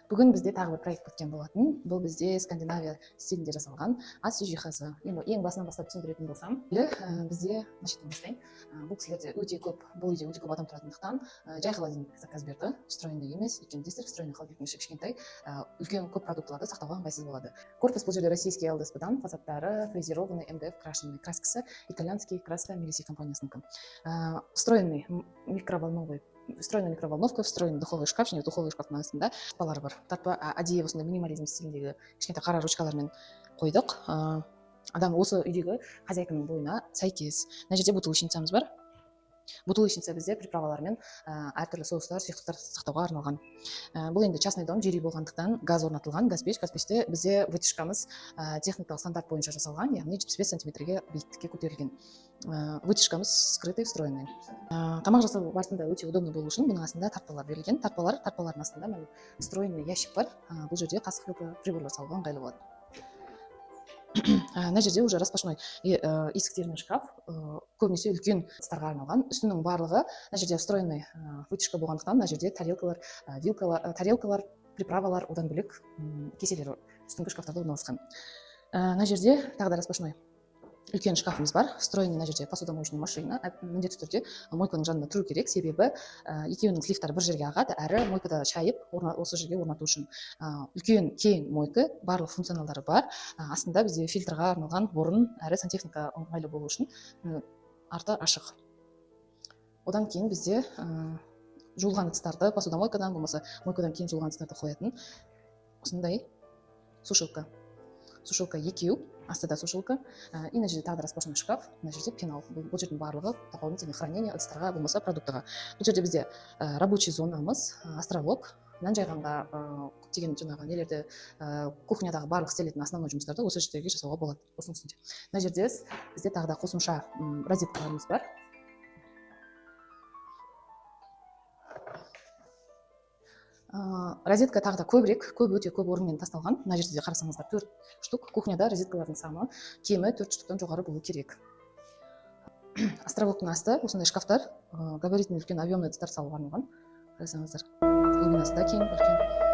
Бүгін бізде тағы бір проект өткен болатын. Бұл бізде Скандинавия стилінде жасалған ас үй жиһазы. Енді ең басынан бастап түсіндіретін болсам, бізде начинадан бастайын. Бұл кісілерде өте көп, бұл үйде өте көп адам тұратындықтан жай холодильник заказ берді. Встроенный емес, өйткені десек встроенный холодильник кішкентай, үлкен көп продуктыларды сақтауға ыңғайсыз болады. Корпус бұл жерде российский ЛДСП-дан, фасадтары фрезерованный, МДФ крашенный краскасы, итальянский краска Мелиси компаниясынікі. Встроенный микроволновый встроенная микроволновка, встроенный духовой шкаф, және духовой шкафтың астында тартпалар бар. Тартпа әдейі осындай минимализм стиліндегі кішкентай қара ручкалармен қойдық. Адам осы үйдегі хозяйканың бойына сәйкес. Мына жерде бутылочницамыз бар. Бутылочница бізде приправалармен әртүрлі соустар, сұйықтықтар сақтауға арналған. Бұл енді частный дом, жер үй болғандықтан газ орнатылған, газ пеште бізде вытяжкамыз техникалық стандарт бойынша жасалған, яғни 75 сантиметрге биіктікке көтерілген. Вытяжкамыз скрытый, встроенный. Тамақ жасау барысында өте удобно болу үшін бұның астында тартпалар берілген. Тартпалардың астында встроенный ящик бар. Бұл жерде қасық, приборлар салуға ыңғайлы болады. Мына жерде уже распашной есіктермен шкаф, көбінесе үлкен ыдыстарға арналған. Үстінің барлығы мына жерде встроенный вытяжка болғандықтан мына жерде тарелкалар, приправалар, одан бөлек кеселер үстіңгі шкафтарда орналасқан. Мына жерде тағы да распашной үлкен шкафымыз бар. Встроенный мына жерде посудомоечный машина. Міндетті түрде мойканың жанында тұру керек, себебі екеуінің слифтары бір жерге ағады, әрі мойкада шайып осы жерге орнату үшін. Үлкен кең мойка, барлық функционалдары бар. Астында бізде фильтрға арналған орын, әрі сантехника ыңғайлы болу үшін арты ашық. Одан кейін бізде жуылған ыдыстарды посудомойкадан болмаса мойкадан кейін жуылған ыдыстарды қоятын осындай сушилка. Сушилка екеу, астыда сушилка. И мына жерде тағы да распашный шкаф, мына жерде пенал. Бұл жердің барлығы дополнительный хранение ыдыстарға болмаса продуктыға. Бұл жерде бізде рабочий зонамыз, островок. Мынан жайғанға көптеген жаңағы нелерді кухнядағы барлық істелетін основной жұмыстарды осы жердегі жасауға болады. Осының үстінде. Мына жерде бізде тағы да қосымша розеткаларымыз бар. Розетка тағы да өте көп орынмен тасталған. Мына жерде қарасаңыздар 4 штук. Кухняда розеткалардың саны кемі 4 штуктан жоғары болу керек. Островоктың асты осындай шкафтар, габаритный үлкен объемный ыдыстар салуға арналған. Қарасаңыздар, глубинасы да кең, үлкен.